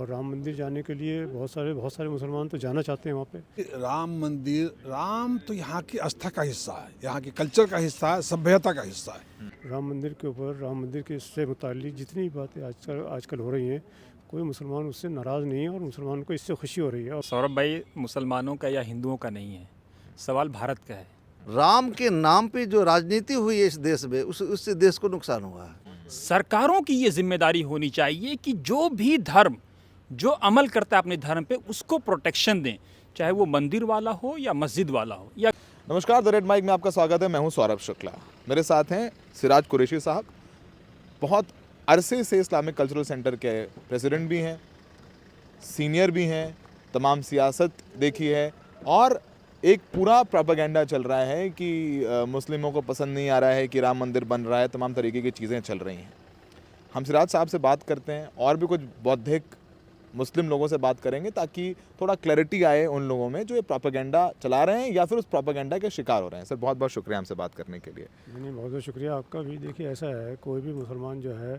और राम मंदिर जाने के लिए बहुत सारे मुसलमान तो जाना चाहते हैं वहाँ पे। राम मंदिर, राम तो यहाँ की आस्था का हिस्सा है, यहाँ के कल्चर का हिस्सा है, सभ्यता का हिस्सा है। राम मंदिर के ऊपर, राम मंदिर के इससे मुताल्लिक जितनी भी बातें आजकल हो रही हैं, कोई मुसलमान उससे नाराज़ नहीं है और मुसलमान को इससे खुशी हो रही है। सौरभ भाई, मुसलमानों का या हिंदुओं का नहीं है, सवाल भारत का है। राम के नाम पे जो राजनीति हुई है इस देश में, उससे देश को नुकसान हुआ है। सरकारों की ये जिम्मेदारी होनी चाहिए कि जो भी धर्म जो अमल करता है अपने धर्म पे उसको प्रोटेक्शन दें, चाहे वो मंदिर वाला हो या मस्जिद वाला हो या। नमस्कार, द रेड माइक में आपका स्वागत है। मैं हूं सौरभ शुक्ला। मेरे साथ हैं सिराज कुरैशी साहब, बहुत अरसे से इस्लामिक कल्चरल सेंटर के प्रेसिडेंट भी हैं, सीनियर भी हैं, तमाम सियासत देखी है और एक पूरा प्रोपेगेंडा चल रहा है कि मुस्लिमों को पसंद नहीं आ रहा है कि राम मंदिर बन रहा है, तमाम तरीके की चीज़ें चल रही हैं। हम सिराज साहब से बात करते हैं और भी कुछ बौद्धिक मुस्लिम लोगों से बात करेंगे ताकि थोड़ा क्लैरिटी आए उन लोगों में जो ये प्रोपेगेंडा चला रहे हैं या फिर उस प्रोपेगेंडा के शिकार हो रहे हैं। सर, बहुत बहुत शुक्रिया हमसे बात करने के लिए। नहीं, बहुत बहुत शुक्रिया आपका भी। देखिए, ऐसा है, कोई भी मुसलमान जो है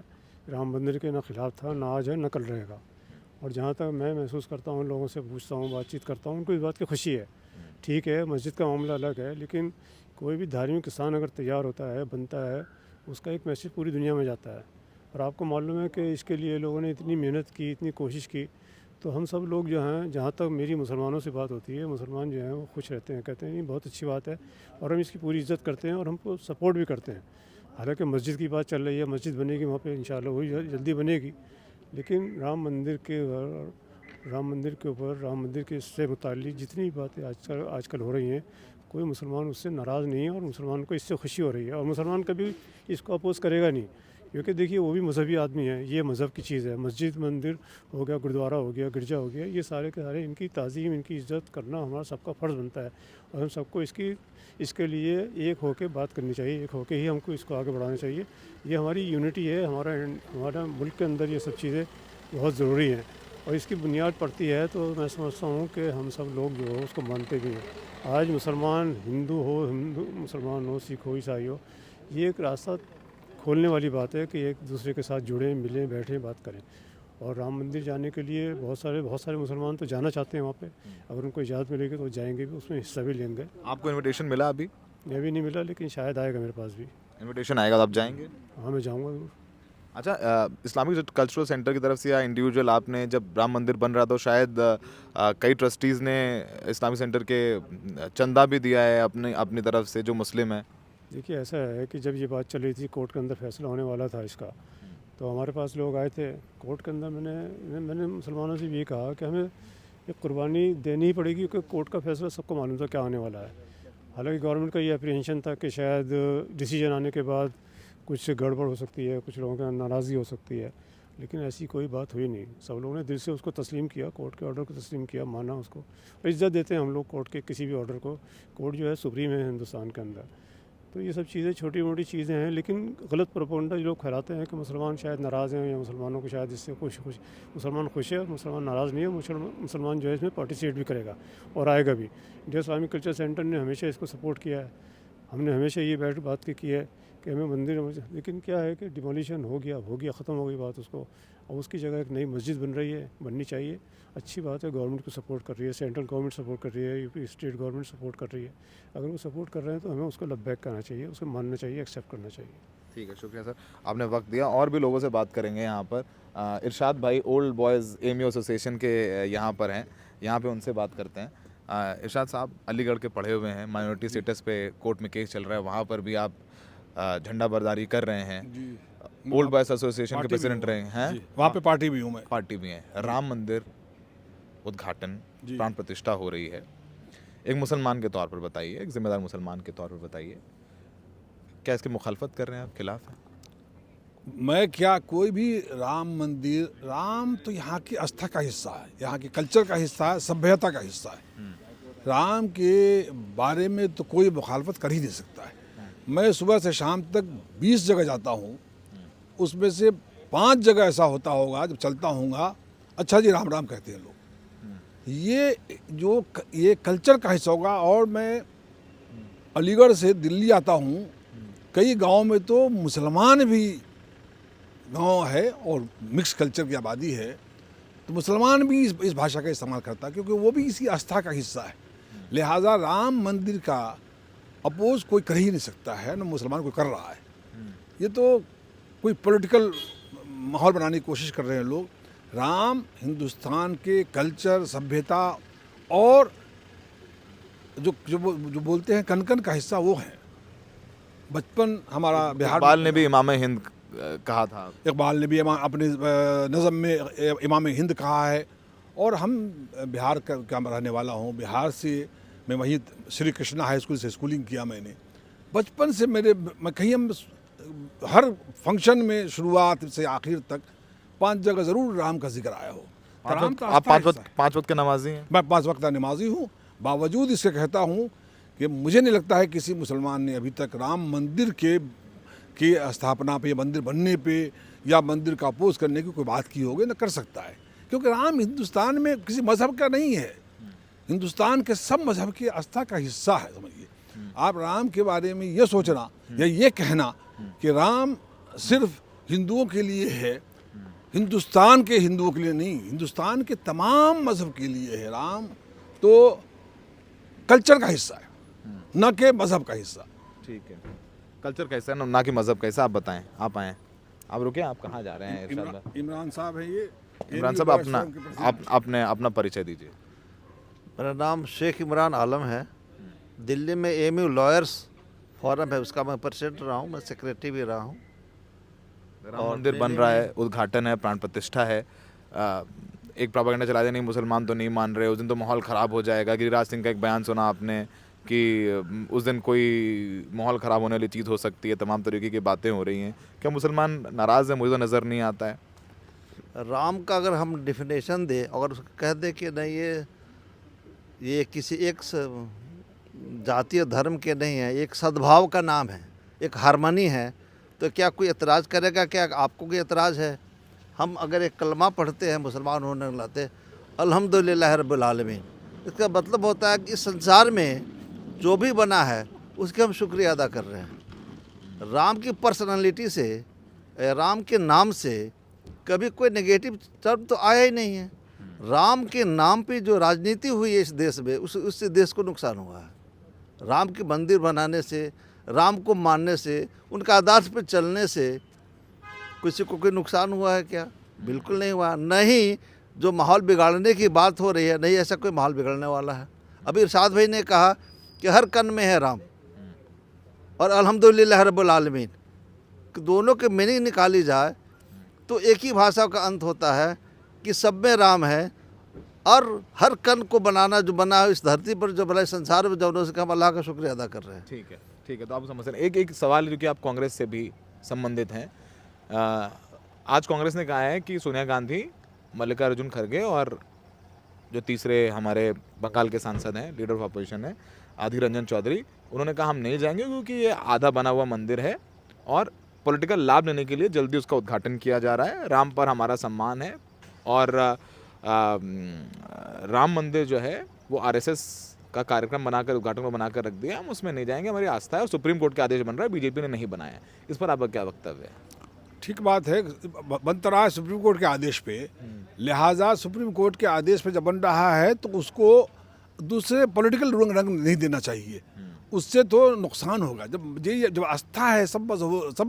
राम मंदिर के ना खिलाफ था, ना आज है, ना कल रहेगा। और जहाँ तक मैं महसूस करता हूँ, लोगों से पूछता हूँ, बातचीत करता हूँ, उनको इस बात की खुशी है। ठीक है, मस्जिद का मामला अलग है, लेकिन कोई भी धार्मिक स्थान अगर तैयार होता है, बनता है, उसका एक मैसेज पूरी दुनिया में जाता है। और आपको मालूम है कि इसके लिए लोगों ने इतनी मेहनत की, इतनी कोशिश की। तो हम सब लोग जो हैं, जहाँ तक मेरी मुसलमानों से बात होती है, मुसलमान जो हैं वो खुश रहते हैं, कहते हैं नहीं बहुत अच्छी बात है और हम इसकी पूरी इज्जत करते हैं और हमको सपोर्ट भी करते हैं। हालांकि मस्जिद की बात चल रही है, मस्जिद बनेगी वहाँ पे इंशाल्लाह, वही जल्दी बनेगी। लेकिन राम मंदिर के ऊपर, राम मंदिर के इससे मुताल्लिक जितनी भी बातें आजकल हो रही हैं, कोई मुसलमान उससे नाराज़ नहीं है और मुसलमान को इससे खुशी हो रही है। और मुसलमान कभी इसको अपोज़ करेगा नहीं, क्योंकि देखिए वो भी मजहबी आदमी है। ये मज़हब की चीज़ है। मस्जिद, मंदिर हो गया, गुरुद्वारा हो गया, गिरजा हो गया, ये सारे के सारे इनकी ताज़ीम, इनकी इज़्ज़त करना हमारा सबका फ़र्ज़ बनता है। और हम सबको इसके लिए एक होकर बात करनी चाहिए, एक होकर ही हमको इसको आगे बढ़ाना चाहिए। ये हमारी यूनिटी है। हमारा मुल्क के अंदर ये सब चीज़ें बहुत ज़रूरी हैं और इसकी बुनियाद पड़ती है। तो मैं समझता हूँ कि हम सब लोग जो हो उसको मानते भी हैं। आज मुसलमान, हिंदू मुसलमान हो, सिख हो, ईसाई हो, ये एक रास्ता खोलने वाली बात है कि एक दूसरे के साथ जुड़ें, मिलें, बैठें, बात करें। और राम मंदिर जाने के लिए बहुत सारे मुसलमान तो जाना चाहते हैं वहाँ पे। अगर उनको इजाज़त मिलेगी तो जाएंगे भी, उसमें हिस्सा भी लेंगे। आपको इनविटेशन मिला अभी? मैं भी नहीं मिला, लेकिन शायद आएगा मेरे पास भी। इनविटेशन आएगा तो आप जाएंगे? हाँ, मैं जाऊँगा ज़रूर। अच्छा, इस्लामिक कल्चरल सेंटर की तरफ से या इंडिविजुअल आपने, जब राम मंदिर बन रहा तो शायद कई ट्रस्टीज़ ने इस्लामिक सेंटर के चंदा भी दिया है अपनी तरफ से, जो मुस्लिम है। देखिए, ऐसा है कि जब ये बात चल रही थी, कोर्ट के अंदर फैसला होने वाला था इसका, तो हमारे पास लोग आए थे कोर्ट के अंदर। मैंने मुसलमानों से भी ये कहा कि हमें एक कुर्बानी देनी ही पड़ेगी, क्योंकि कोर्ट का फैसला सबको मालूम था क्या आने वाला है। हालांकि गवर्नमेंट का ये अप्रीहेंशन था कि शायद डिसीजन आने के बाद कुछ गड़बड़ हो सकती है, कुछ लोगों की नाराज़गी हो सकती है, लेकिन ऐसी कोई बात हुई नहीं। सब लोगों ने दिल से उसको तस्लीम किया, कोर्ट के ऑर्डर को तस्लीम किया, माना उसको। और इज्जत देते हैं हम लोग कोर्ट के किसी भी ऑर्डर को। कोर्ट जो है सुप्रीम है हिंदुस्तान के अंदर। तो ये सब चीज़ें छोटी मोटी चीज़ें हैं, लेकिन गलत प्रोपेगेंडा जो लोग फैलाते हैं कि मुसलमान शायद नाराज़ हैं या मुसलमानों को शायद इससे मुसलमान खुश है और मुसलमान नाराज़ नहीं है। मुसलमान जो है इसमें पार्टिसिपेट भी करेगा और आएगा भी। इंडिया इस्लामिक कल्चर सेंटर ने हमेशा इसको सपोर्ट किया है। हमने हमेशा ये बात की है कि हमें मंदिर, लेकिन क्या है कि डिमोलिशन हो गया, ख़त्म हो गई बात उसको। अब उसकी जगह एक नई मस्जिद बन रही है, बननी चाहिए। अच्छी बात है, गवर्नमेंट को सपोर्ट कर रही है, सेंट्रल गवर्नमेंट सपोर्ट कर रही है, यूपी स्टेट गवर्नमेंट सपोर्ट कर रही है। अगर वो सपोर्ट कर रहे हैं तो हमें उसको लबैक करना चाहिए, उसको मानना चाहिए, एक्सेप्ट करना चाहिए। ठीक है, शुक्रिया सर, आपने वक्त दिया। और भी लोगों से बात करेंगे यहाँ पर। इरशाद भाई ओल्ड बॉयज़ एमयू एसोसिएशन के यहाँ पर हैं, यहाँ पे उनसे बात करते हैं। इरशाद साहब अलीगढ़ के पढ़े हुए हैं, माइनॉरिटी स्टेटस पे कोर्ट में केस चल रहा है, वहाँ पर भी आप झंडा बरदारी कर रहे हैं। ओल्ड बॉयज़ एसोसिएशन के प्रेसिडेंट रहे हैं, वहाँ पे पार्टी भी हूँ मैं। पार्टी भी है। राम मंदिर उद्घाटन, प्राण प्रतिष्ठा हो रही है। एक मुसलमान के तौर पर बताइए, एक जिम्मेदार मुसलमान के तौर पर बताइए, क्या इसकी मुखालफत कर रहे हैं आप, खिलाफ हैं? मैं क्या, कोई भी राम मंदिर, राम तो यहाँ की आस्था का हिस्सा है, यहाँ के कल्चर का हिस्सा है, सभ्यता का हिस्सा है। राम के बारे में तो कोई मुखालफत कर ही नहीं सकता है। मैं सुबह से शाम तक 20 जगह जाता हूँ, उसमें से 5 जगह ऐसा होता होगा जब चलता हूँगा, अच्छा जी राम राम कहते हैं लोग। ये कल्चर का हिस्सा होगा। और मैं अलीगढ़ से दिल्ली आता हूँ, कई गाँव में तो मुसलमान भी गांव है और मिक्स कल्चर की आबादी है। तो मुसलमान भी इस भाषा का इस्तेमाल करता है, क्योंकि वो भी इसी आस्था का हिस्सा है। लिहाजा राम मंदिर का अपोज कोई कर ही नहीं सकता है, ना मुसलमान कोई कर रहा है। ये तो कोई पॉलिटिकल माहौल बनाने की कोशिश कर रहे हैं लोग। राम हिंदुस्तान के कल्चर, सभ्यता और जो बोलते हैं कनकन का हिस्सा वो है। बचपन हमारा बिहार इकबाल ने भी इमाम हिंद कहा था। इकबाल ने भी अपने नज़म में इमाम हिंद कहा है। और हम बिहार का रहने वाला हूँ, बिहार से मैं वहीं श्री कृष्णा हाई स्कूल से स्कूलिंग किया मैंने। बचपन से मैं कहीं हम हर फंक्शन में शुरुआत से आखिर तक 5 जगह ज़रूर राम का जिक्र आया हो। राम का आप आस्था हिस्सा है। 5 वक्त के नमाजी हैं? मैं 5 वक्त नमाजी हूँ। बावजूद इसके कहता हूँ कि मुझे नहीं लगता है किसी मुसलमान ने अभी तक राम मंदिर की स्थापना पे या मंदिर बनने पे या मंदिर का अपोज करने की कोई बात की होगी, न कर सकता है। क्योंकि राम हिंदुस्तान में किसी मज़हब का नहीं है, हिंदुस्तान के सब मज़हब की आस्था का हिस्सा है। समझिए आप, राम के बारे में ये सोचना या ये कहना कि राम सिर्फ हिंदुओं के लिए है, हिंदुस्तान के हिंदुओं के लिए नहीं, हिंदुस्तान के तमाम मज़हब के लिए है। राम तो कल्चर का हिस्सा है, न कि मज़हब का हिस्सा। ठीक है, कल्चर कैसा है ना कि मज़हब कैसा, आप बताएं। आप आएँ, आप रुके, आप कहाँ जा रहे हैं? इरशाद भाई, इमरान साहब है ये। इमरान साहब अपना परिचय दीजिए। मेरा नाम शेख इमरान आलम है। दिल्ली में एमयू लॉयर्स फोरम है, उसका मैं प्रेसिडेंट रहा हूँ, मैं सेक्रेटरी भी रहा हूँ। राम मंदिर बन रहा है, उद्घाटन है, प्राण प्रतिष्ठा है। एक प्रोपेगेंडा चला दिया, नहीं मुसलमान तो नहीं मान रहे, उस दिन तो माहौल ख़राब हो जाएगा। गिरिराज सिंह का एक बयान सुना आपने कि उस दिन कोई माहौल ख़राब होने वाली चीज़ हो सकती है, तमाम तरीके की बातें हो रही हैं। क्या मुसलमान नाराज़ है? मुझे तो नज़र नहीं आता है। राम का अगर हम डिफिनेशन दें, अगर उसको कह दें कि नहीं ये किसी एक जातीय धर्म के नहीं है, एक सद्भाव का नाम है, एक हारमोनी है, तो क्या कोई एतराज़ करेगा? क्या आपको कोई एतराज़ है? हम अगर एक कलमा पढ़ते हैं मुसलमान होने लाते अल्हम्दुलिल्लाह रब्बिल आलमीन, इसका मतलब होता है कि इस संसार में जो भी बना है उसके हम शुक्रिया अदा कर रहे हैं। राम की पर्सनालिटी से, राम के नाम से कभी कोई नेगेटिव टर्म तो आया ही नहीं है। राम के नाम पे जो राजनीति हुई है इस देश में, उससे देश को नुकसान हुआ है। राम के मंदिर बनाने से, राम को मानने से, उनका आदर्श पे चलने से किसी को कोई नुकसान हुआ है क्या? बिल्कुल नहीं हुआ। नहीं जो माहौल बिगाड़ने की बात हो रही है, नहीं ऐसा कोई माहौल बिगड़ने वाला है। अभी इरशाद भाई ने कहा कि हर कन में है राम और अल्हम्दुलिल्लाह रब्बिल आलमीन, दोनों के मीनिंग निकाली जाए तो एक ही भाषा का अंत होता है कि सब में राम है। और हर कन को बनाना, जो बना है इस धरती पर, जो बना संसार में, जब से हम अल्लाह का शुक्रिया अदा कर रहे हैं। ठीक है, तो आप समझ रहे हैं। एक सवाल है जो कि आप कांग्रेस से भी संबंधित हैं। आज कांग्रेस ने कहा है कि सोनिया गांधी, मल्लिकार्जुन खड़गे और जो तीसरे हमारे बंगाल के सांसद हैं, लीडर ऑफ अपोजिशन है, अधीर रंजन चौधरी, उन्होंने कहा हम नहीं जाएंगे क्योंकि ये आधा बना हुआ मंदिर है और पॉलिटिकल लाभ लेने के लिए जल्दी उसका उद्घाटन किया जा रहा है। राम पर हमारा सम्मान है और राम मंदिर जो है वो आरएसएस का कार्यक्रम बनाकर, उद्घाटन को बनाकर रख दिया, हम उसमें नहीं जाएंगे, हमारी आस्था है। और सुप्रीम कोर्ट के आदेश बन रहा है, बीजेपी ने नहीं बनाया। इस पर आपका क्या वक्तव्य है? ठीक बात है, बनता रहा है सुप्रीम कोर्ट के आदेश पे। लिहाजा सुप्रीम कोर्ट के आदेश पे जब बन रहा है तो उसको दूसरे पॉलिटिकल रंग नहीं देना चाहिए, उससे तो नुकसान होगा। जब आस्था है, सब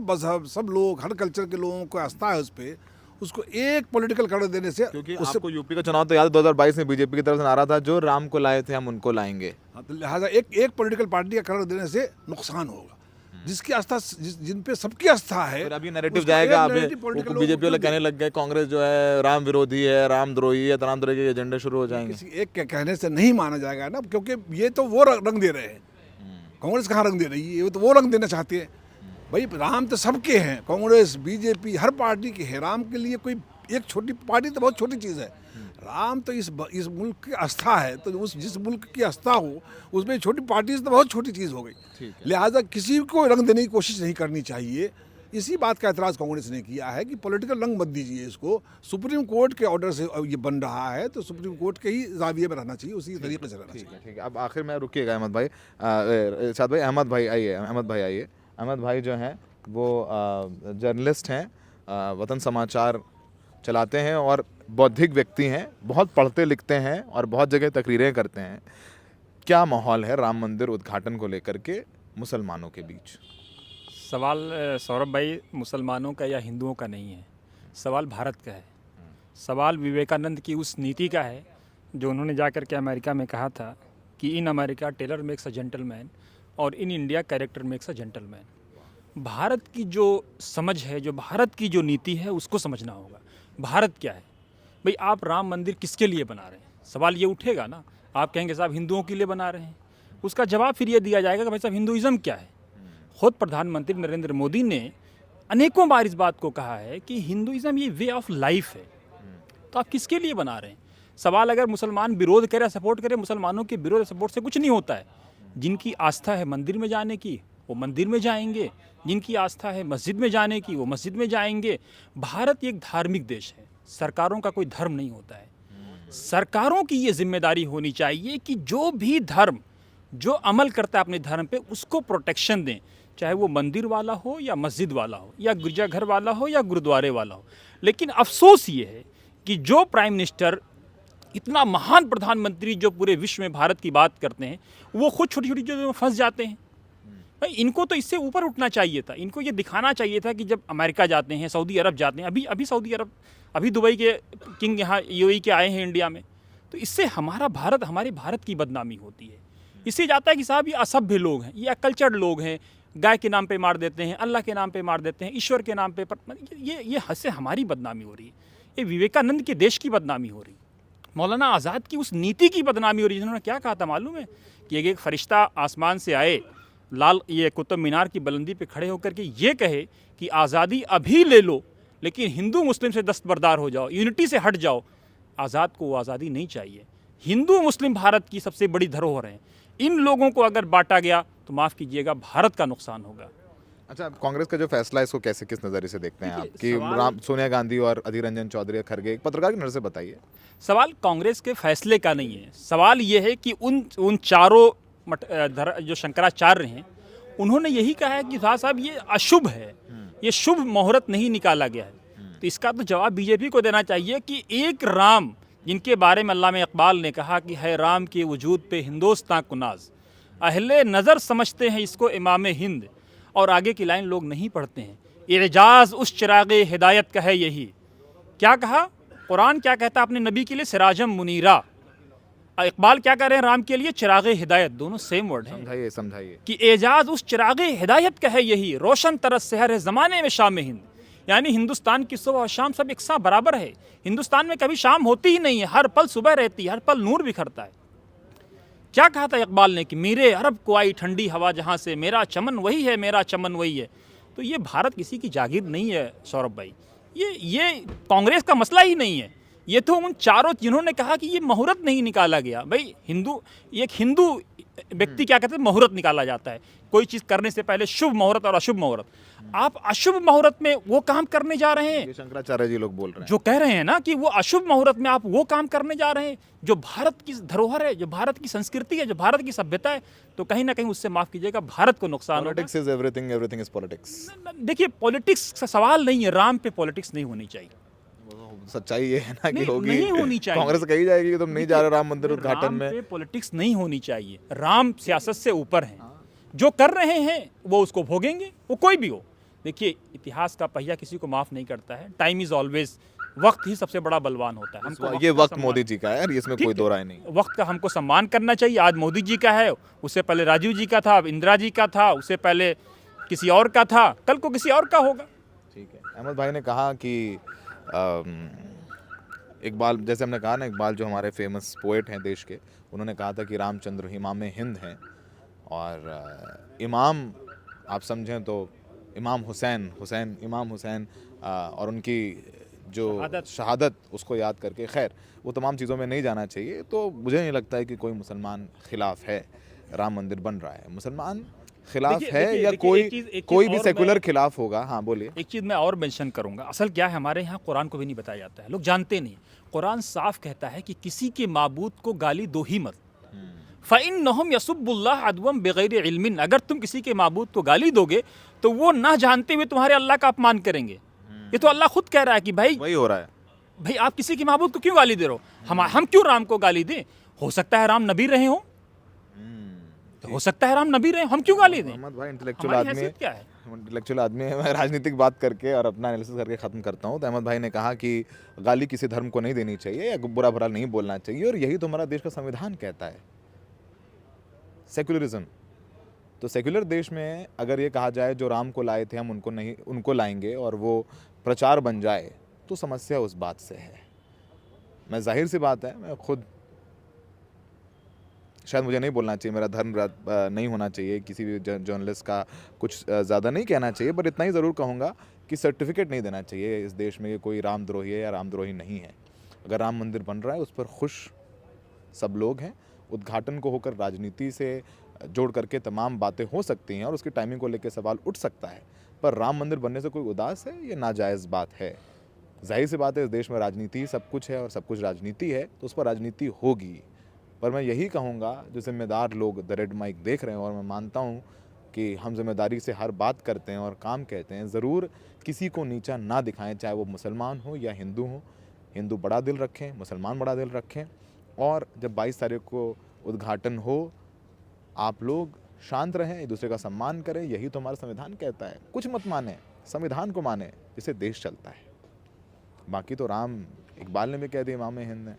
मजहब, सब लोग, हर कल्चर के लोगों को आस्था है उस पर, उसको एक पॉलिटिकल कलर देने से, क्योंकि आपको यूपी का चुनाव तो याद है, 2022 में बीजेपी की तरफ से नारा था, जो राम को लाए थे हम उनको लाएंगे। तो लिहाजा एक पॉलिटिकल पार्टी का कलर देने से नुकसान होगा। जिसकी आस्था, जिन पे सबकी आस्था है, फिर अभी नैरेटिव जाएगा। बीजेपी वाले कहने लग गए कांग्रेस जो है राम विरोधी है, राम द्रोही है, तमाम तरह के एजेंडे शुरू हो जाएंगे। किसी एक के कहने से नहीं माना जाएगा ना, क्योंकि ये तो वो रंग दे रहे हैं। कांग्रेस कहाँ रंग दे रही है? ये तो वो रंग देना चाहती है। भाई राम तो सबके हैं, कांग्रेस, बीजेपी, हर पार्टी के है। राम के लिए कोई एक छोटी पार्टी तो बहुत छोटी चीज़ है। राम तो इस मुल्क की आस्था है, तो उस जिस मुल्क की आस्था हो उसमें छोटी पार्टी तो बहुत छोटी चीज़ हो गई। लिहाजा किसी को रंग देने की कोशिश नहीं करनी चाहिए। इसी बात का एतराज़ कांग्रेस ने किया है कि पॉलिटिकल रंग मत दीजिए इसको। सुप्रीम कोर्ट के ऑर्डर से ये बन रहा है तो सुप्रीम कोर्ट के ही जाविये में रहना चाहिए, उसी तरीके से रहना चाहिए। ठीक है, अब आखिर में रुकिएगा अहमद भाई, साथ भाई, अहमद भाई आइए। अहमद भाई जो हैं वो जर्नलिस्ट हैं, वतन समाचार चलाते हैं और बौद्धिक व्यक्ति हैं, बहुत पढ़ते लिखते हैं और बहुत जगह तकरीरें करते हैं। क्या माहौल है राम मंदिर उद्घाटन को लेकर के मुसलमानों के बीच? सवाल सौरभ भाई मुसलमानों का या हिंदुओं का नहीं है, सवाल भारत का है। सवाल विवेकानंद की उस नीति का है जो उन्होंने जाकर के अमेरिका में कहा था कि in America tailor makes a gentleman और in India character makes a gentleman. Bharat की जो समझ है, जो भारत की जो नीति है, उसको समझना होगा। भारत क्या है भाई? आप राम मंदिर किसके लिए बना रहे हैं? सवाल ये उठेगा ना। आप कहेंगे साहब हिंदुओं के लिए बना रहे हैं, उसका जवाब फिर ये दिया जाएगा कि भाई साहब हिंदुइज़्म क्या है। खुद प्रधानमंत्री नरेंद्र मोदी ने अनेकों बार इस बात को कहा है कि हिंदुइज़्म ये वे ऑफ लाइफ है। तो आप किसके लिए बना रहे हैं? सवाल अगर मुसलमान विरोध करे सपोर्ट करे, मुसलमानों के विरोध सपोर्ट से कुछ नहीं होता है। जिनकी आस्था है मंदिर में जाने की वो मंदिर में जाएंगे, जिनकी आस्था है मस्जिद में जाने की वो मस्जिद में जाएंगे। भारत एक धार्मिक देश है, सरकारों का कोई धर्म नहीं होता है। सरकारों की ये जिम्मेदारी होनी चाहिए कि जो भी धर्म जो अमल करता है अपने धर्म पे उसको प्रोटेक्शन दें, चाहे वो मंदिर वाला हो या मस्जिद वाला हो या गिरजाघर वाला हो या गुरुद्वारे वाला हो। लेकिन अफसोस ये है कि जो प्राइम मिनिस्टर, इतना महान प्रधानमंत्री जो पूरे विश्व में भारत की बात करते हैं, वो खुद छोटी छोटी चीज़ों में फंस जाते हैं। भाई इनको तो इससे ऊपर उठना चाहिए था। इनको ये दिखाना चाहिए था कि जब अमेरिका जाते हैं, सऊदी अरब जाते हैं, अभी सऊदी अरब, अभी दुबई के किंग यहाँ यूएई के आए हैं इंडिया में, तो इससे हमारे भारत की बदनामी होती है। इससे जाता है कि साहब ये असभ्य लोग हैं, ये अकल्चर्ड लोग हैं, गाय के नाम पे मार देते हैं, अल्लाह के नाम पे मार देते हैं, ईश्वर के नाम पे ये हद हमारी बदनामी हो रही है। ये विवेकानंद के देश की बदनामी हो रही है, मौलाना आज़ाद की उस नीति की बदनामी हो रही है। जिन्होंने क्या कहा था मालूम है कि एक फरिश्ता आसमान से आए, लाल ये कुतुब मीनार की बुलंदी पे खड़े होकर के ये कहे कि आज़ादी अभी ले लो लेकिन हिंदू मुस्लिम से दस्तबरदार हो जाओ, यूनिटी से हट जाओ। आज़ाद को वो आज़ादी नहीं चाहिए। हिंदू मुस्लिम भारत की सबसे बड़ी धरोहर हैं। इन लोगों को अगर बांटा गया तो माफ़ कीजिएगा भारत का नुकसान होगा। अच्छा, कांग्रेस का जो फैसला है इसको कैसे, किस नज़रिए से देखते हैं आप कि सवाल- सोनिया गांधी और अधीर रंजन चौधरी खड़गे, एक पत्रकार की नज़र से बताइए। सवाल कांग्रेस के फैसले का नहीं है, सवाल ये है कि उन चारों जो शंकराचार्य हैं उन्होंने यही कहा है कि साहब ये अशुभ है, ये शुभ मुहूर्त नहीं निकाला गया है। तो इसका तो जवाब बीजेपी को देना चाहिए कि एक राम जिनके बारे में अल्लामा इकबाल ने कहा कि है राम के वजूद पे हिंदोस्तां को नाज, अहले नज़र समझते हैं इसको इमाम हिंद, और आगे की लाइन लोग नहीं पढ़ते हैं। एजाज उस चिरागे हिदायत का है यही। क्या कहा कुरान, क्या कहता है अपने नबी के लिए? सिराजम मुनीरा। इकबाल क्या कह रहे हैं राम के लिए? चिरागे हिदायत। दोनों सेम वर्ड हैं। समझाइए कि एजाज उस चिरागे हिदायत का है यही, रोशन तरस सहर है ज़माने में शाम हिंद। यानी हिंदुस्तान की सुबह और शाम सब एक सा बराबर है। हिंदुस्तान में कभी शाम होती ही नहीं है, हर पल सुबह रहती है, हर पल नूर बिखरता है। क्या कहा था इकबाल ने कि मेरे अरब को आई ठंडी हवा जहाँ से, मेरा चमन वही है, मेरा चमन वही है। तो ये भारत किसी की जागीर नहीं है सौरभ भाई, ये कांग्रेस का मसला ही नहीं है। ये तो उन चारों जिन्होंने कहा कि ये मुहूर्त नहीं निकाला गया। भाई एक हिंदू व्यक्ति क्या कहते हैं, मुहूर्त निकाला जाता है कोई चीज़ करने से पहले, शुभ मुहूर्त और अशुभ मुहूर्त। आप अशुभ मुहूर्त में वो काम करने जा रहे हैं, ये शंकराचार्य जी लोग बोल रहे हैं, जो कह रहे हैं ना कि वो अशुभ मुहूर्त में आप वो काम करने जा रहे हैं जो भारत की धरोहर है, जो भारत की संस्कृति है, जो भारत की सभ्यता है। तो कहीं ना कहीं उससे माफ कीजिएगा भारत को नुकसान होगा। Politics is everything, everything is politics. देखिए पॉलिटिक्स का सवाल नहीं है, राम पे पॉलिटिक्स नहीं होनी चाहिए। सच्चाई ये है ना कि नहीं होनी चाहिए। कांग्रेस कही जाएगी कि तुम नहीं जा रहे राम मंदिर उद्घाटन राम में। पे पॉलिटिक्स नहीं होनी चाहिए। राम सियासत से ऊपर हैं, जो कर रहे हैं वो उसको भोगेंगे, वो कोई भी हो। देखिए इतिहास का पहिया किसी को माफ नहीं करता है। टाइम इज ऑलवेज, वक्त ही सबसे बड़ा बलवान होता है। हमको ये का वक्त सम्मान- मोदी जी का है यार, इसमें ठीक कोई है, दो राय नहीं। वक्त का हमको सम्मान करना चाहिए। आज मोदी जी का है, उससे पहले राजीव जी का था, अब इंदिरा जी का था, उससे पहले किसी और का था, कल को किसी और का होगा। ठीक है, अहमद भाई ने कहा कि इकबाल, जैसे हमने कहा ना, इकबाल जो हमारे फेमस पोएट हैं देश के, उन्होंने कहा था कि रामचंद्र इमाम हिंद हैं। और इमाम आप समझें तो इमाम हुसैन इमाम हुसैन और उनकी जो शहादत उसको याद करके, खैर वो तमाम चीज़ों में नहीं जाना चाहिए। तो मुझे नहीं लगता है कि कोई मुसलमान खिलाफ है राम मंदिर बन रहा है। मुसलमान खिलाफ है या कोई भी सेकुलर खिलाफ होगा। हाँ बोलिए। एक चीज़ मैं और मेंशन करूंगा। असल क्या है, हमारे यहाँ कुरान को भी नहीं बताया जाता है, लोग जानते नहीं। कुरान साफ कहता है कि किसी के माबूद को गाली दो ही मत। फ़इन्नहुम यसुब्बुल्लाह अदवम बिगैर इल्मिन, अगर तुम किसी के माबूद को गाली दोगे तो वो ना जानते हुए तुम्हारे अल्लाह का अपमान करेंगे। ये तो अल्लाह खुद कह रहा है कि भाई वही हो रहा है। भाई आप किसी की माबूद को क्यों गाली दे रहे हो? हम क्यों राम को गाली दें? हो सकता है राम नबी रहे हो, तो हो सकता है राम नबी रहे, हम क्यों गाली दें? मोहम्मद भाई इंटेलेक्चुअल हमारी आदमी है, हैसियत क्या है? इंटेलेक्चुअल आदमी है। मैं राजनीतिक बात करके और अपना एनालिसिस करके ख़त्म करता हूँ। तो अहमद भाई ने कहा कि गाली किसी धर्म को नहीं देनी चाहिए या बुरा भला नहीं बोलना चाहिए, और यही तो हमारा देश का संविधान कहता है, सेक्युलरिज्म। तो सेक्युलर देश में अगर ये कहा जाए जो राम को लाए थे हम उनको नहीं, उनको लाएंगे, और वो प्रचार बन जाए, तो समस्या उस बात से है। मैं जाहिर सी बात है, मैं खुद, शायद मुझे नहीं बोलना चाहिए, मेरा धर्म नहीं होना चाहिए, किसी भी जर्नलिस्ट का कुछ ज़्यादा नहीं कहना चाहिए, पर इतना ही ज़रूर कहूँगा कि सर्टिफिकेट नहीं देना चाहिए इस देश में कि कोई रामद्रोही है या रामद्रोही नहीं है। अगर राम मंदिर बन रहा है उस पर खुश सब लोग हैं। उद्घाटन को होकर राजनीति से जोड़ करके तमाम बातें हो सकती हैं और उसकी टाइमिंग को लेकर सवाल उठ सकता है, पर राम मंदिर बनने से कोई उदास है, ये नाजायज़ बात है। जाहिर सी बात है, इस देश में राजनीति सब कुछ है और सब कुछ राजनीति है, तो उस पर राजनीति होगी। पर मैं यही कहूँगा, जो जिम्मेदार लोग द रेड माइक देख रहे हैं, और मैं मानता हूँ कि हम जिम्मेदारी से हर बात करते हैं और काम कहते हैं, ज़रूर किसी को नीचा ना दिखाएं, चाहे वो मुसलमान हो या हिंदू हो। हिंदू बड़ा दिल रखें, मुसलमान बड़ा दिल रखें, और जब 22 तारीख को उद्घाटन हो, आप लोग शांत रहें, एक दूसरे का सम्मान करें, यही तो हमारा संविधान कहता है। कुछ मत माने, संविधान को माने, जिससे देश चलता है। बाकी तो राम, इकबाल ने भी कह दिया इमाम हिंद ने,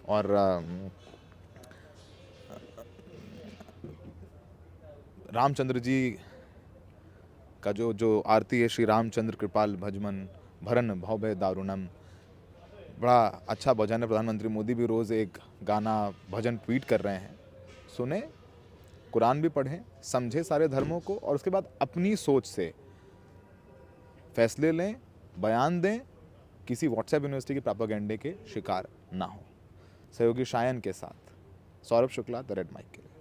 और रामचंद्र जी का जो आरती है, श्री रामचंद्र कृपाल भजमन भरन भव दारुणम, बड़ा अच्छा भजन है। प्रधानमंत्री मोदी भी रोज़ एक गाना भजन ट्वीट कर रहे हैं। सुने, कुरान भी पढ़ें, समझें सारे धर्मों को, और उसके बाद अपनी सोच से फैसले लें, बयान दें, किसी व्हाट्सएप यूनिवर्सिटी के प्रोपेगेंडे के शिकार ना हो। सहयोगी शायन के साथ Saurabh Shukla, the red mic के लिए।